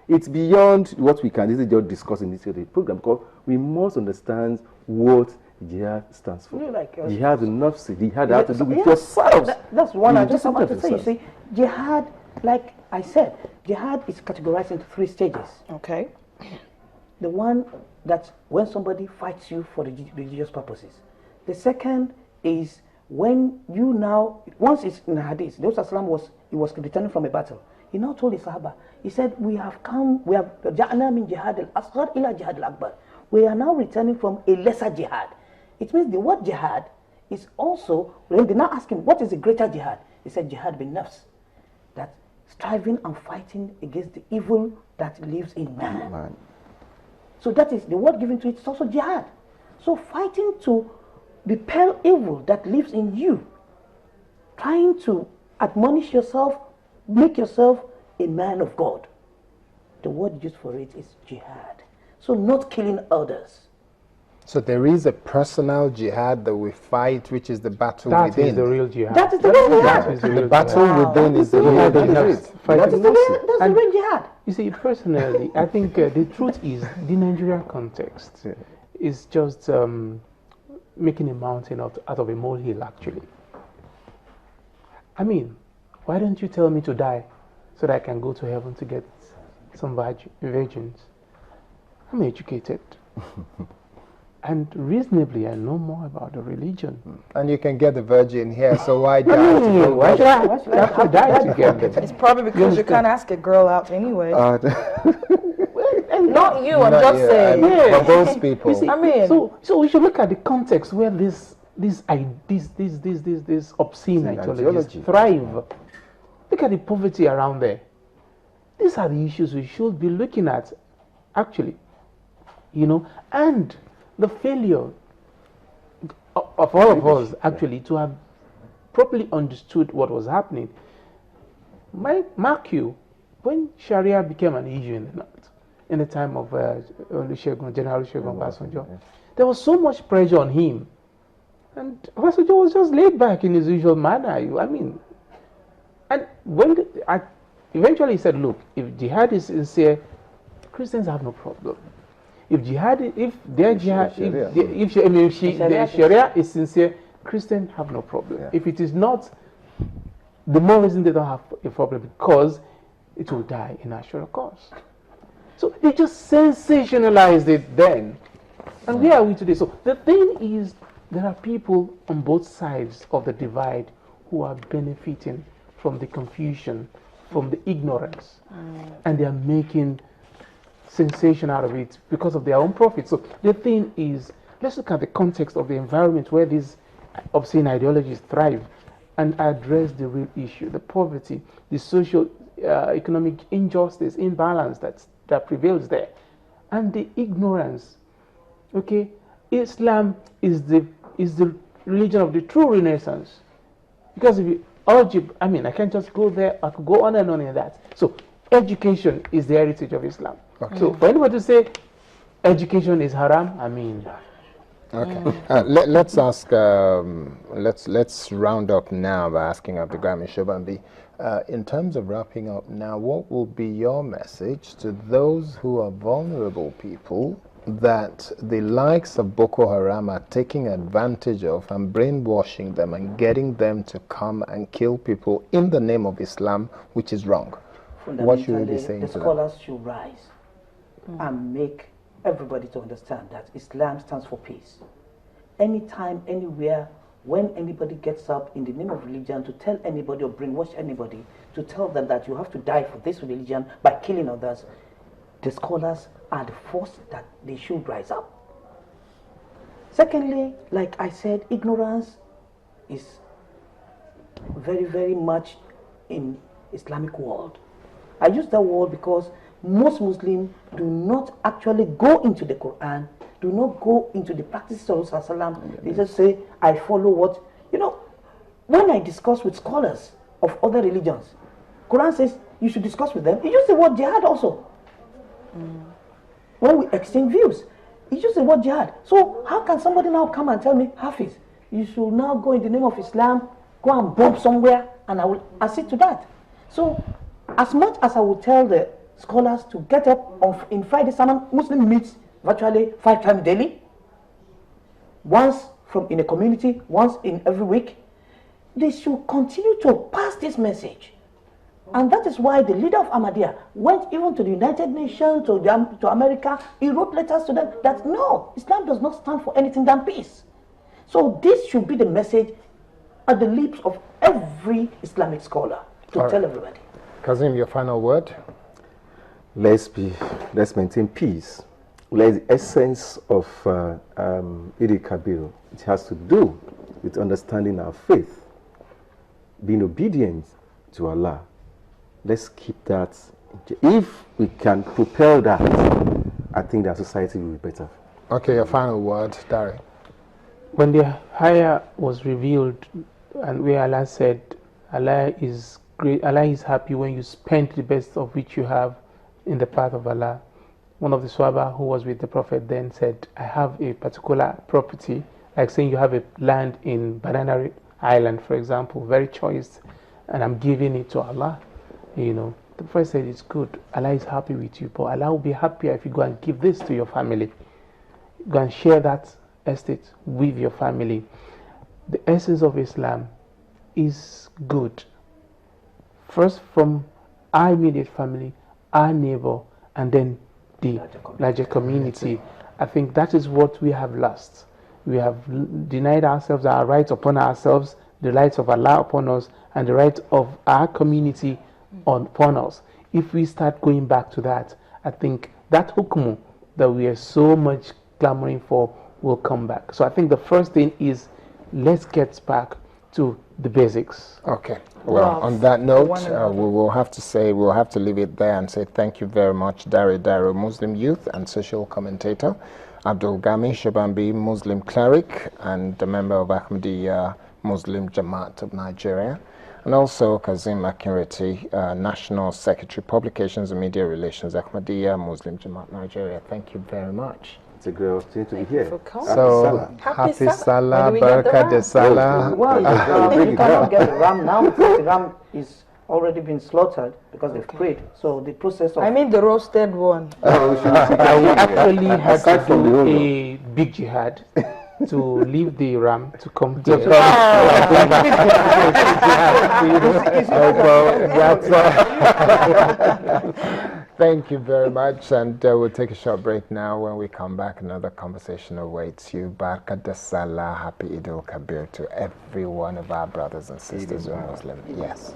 it's beyond what we can easily just discuss in this program, because we must understand what jihad stands for. Jihad nafsi, jihad has to do with yourselves. That's one I just about to say. You see, jihad, like I said, jihad is categorized into 3 stages. Okay. The one that's when somebody fights you for religious purposes. The second is when you now, once it's in the hadith, the Prophet was returning from a battle. He now told the Sahaba, he said, we have ja'na min jihad al-asghar ila jihad al-akbar. We are now returning from a lesser jihad. It means the word jihad is also, when they now ask him, what is the greater jihad? He said, jihad bin nafs. That striving and fighting against the evil that lives in man. So that is the word given to it, it's also jihad. So fighting to repel evil that lives in you, trying to admonish yourself, make yourself a man of God. The word used for it is jihad. So not killing others. So there is a personal jihad that we fight, which is the battle within. That is the real jihad. That is the real jihad. The battle within is the real jihad. That's the real jihad. You see, personally, I think the truth is the Nigerian context is just making a mountain out of a molehill, actually. I mean, why don't you tell me to die so that I can go to heaven to get some virgins? I'm educated. And reasonably, I know more about the religion. And you can get the virgin here, so why die? Why should I have to die to get them? It's probably because you can't ask a girl out anyway. Not you, I'm just saying. For those people. See, I mean, so we should look at the context where this obscene ideologies thrive. Look at the poverty around there. These are the issues we should be looking at, actually. You know, and the failure of all of us, actually, to have properly understood what was happening. Mark you, when Sharia became an issue in the North, in the time of General Olusegun Obasanjo, there was so much pressure on him. And Obasanjo was just laid back in his usual manner. I mean, and when eventually he said, look, if jihad is sincere, Christians have no problem. If their Sharia is sincere, Christians have no problem. If it is not, the more reason they don't have a problem, because it will die a natural cause. So they just sensationalized it then. And where are we today? So the thing is, there are people on both sides of the divide who are benefiting from the confusion, from the ignorance, and they are making sensation out of it because of their own profit. So the thing is, let's look at the context of the environment where these obscene ideologies thrive and address the real issue, the poverty, the social, economic injustice, imbalance that prevails there, and the ignorance. Okay, Islam is the religion of the true Renaissance, because if you I mean, I can't just go there. I could go on and on in that. So education is the heritage of Islam. Okay. So for anybody to say education is haram, I mean. Okay. Let's ask. Let's round up now by asking Abdulgami Shobambi. In terms of wrapping up now, what will be your message to those who are vulnerable people that the likes of Boko Haram are taking advantage of and brainwashing them and getting them to come and kill people in the name of Islam, which is wrong? What should we be saying to them? The scholars should rise and make everybody to understand that Islam stands for peace. Anytime, anywhere, when anybody gets up in the name of religion to tell anybody or brainwash anybody, to tell them that you have to die for this religion by killing others, the scholars are the force that they should rise up. Secondly, like I said, ignorance is very, very much in Islamic world. I use that word because most Muslims do not actually go into the Quran, do not go into the practices of Rasulullah. They just say, I follow what, when I discuss with scholars of other religions, Quran says you should discuss with them. You use the word jihad also. When we exchange views, you use the word jihad. So how can somebody now come and tell me, Hafiz, you should now go in the name of Islam, go and bomb somewhere, and I will accede to that. So as much as I will tell the scholars to get up in Friday sermon. Muslim meets virtually 5 times daily. Once in a community, once in every week. They should continue to pass this message. And that is why the leader of Ahmadiyya went even to the United Nations, to America. He wrote letters to them that no, Islam does not stand for anything than peace. So this should be the message at the lips of every Islamic scholar to tell everybody. Kazim, your final word? Let's maintain peace. Like the essence of Eid al-Kabir, it has to do with understanding our faith, being obedient to Allah. Let's keep that. If we can propel that, I think that society will be better. Okay, your final word, Dari. When the Haya was revealed, and where Allah said, Allah is great, Allah is happy when you spend the best of which you have in the path of Allah. One of the Sahaba who was with the Prophet then said, I have a particular property, like saying you have a land in Banana Island, for example, very choice, and I'm giving it to Allah. You know, the Prophet said, it's good, Allah is happy with you, but Allah will be happier if you go and give this to your family. Go and share that estate with your family. The essence of Islam is good. First from our immediate family, our neighbor, and then the larger community. I think that is what we have lost. We have denied ourselves our rights upon ourselves, the rights of Allah upon us, and the rights of our community upon us. If we start going back to that, I think that hukm that we are so much clamoring for will come back. So I think the first thing is, let's get back to the basics. Okay. Well, on that note, we will have to leave it there and say thank you very much, Dari Dairo, Muslim youth and social commentator, Abdul Ghani Shobambi, Muslim cleric and a member of Ahmadiyya Muslim Jamaat of Nigeria, and also Kazim Akinreti, National Secretary, Publications and Media Relations, Ahmadiyya Muslim Jamaat Nigeria. Thank you very much. It's a great opportunity to be here. So, happy Salah, Barakah de Salah. Well, you cannot get the ram now because the ram is already been slaughtered because they've prayed. So the process of... I mean the roasted one. I actually had to do a big jihad to leave the ram to come here. Thank you very much, and we'll take a short break now. When we come back, another conversation awaits you. Barakah de Salah, happy Eid al-Kabir to every one of our brothers and sisters who are Muslim. Yes.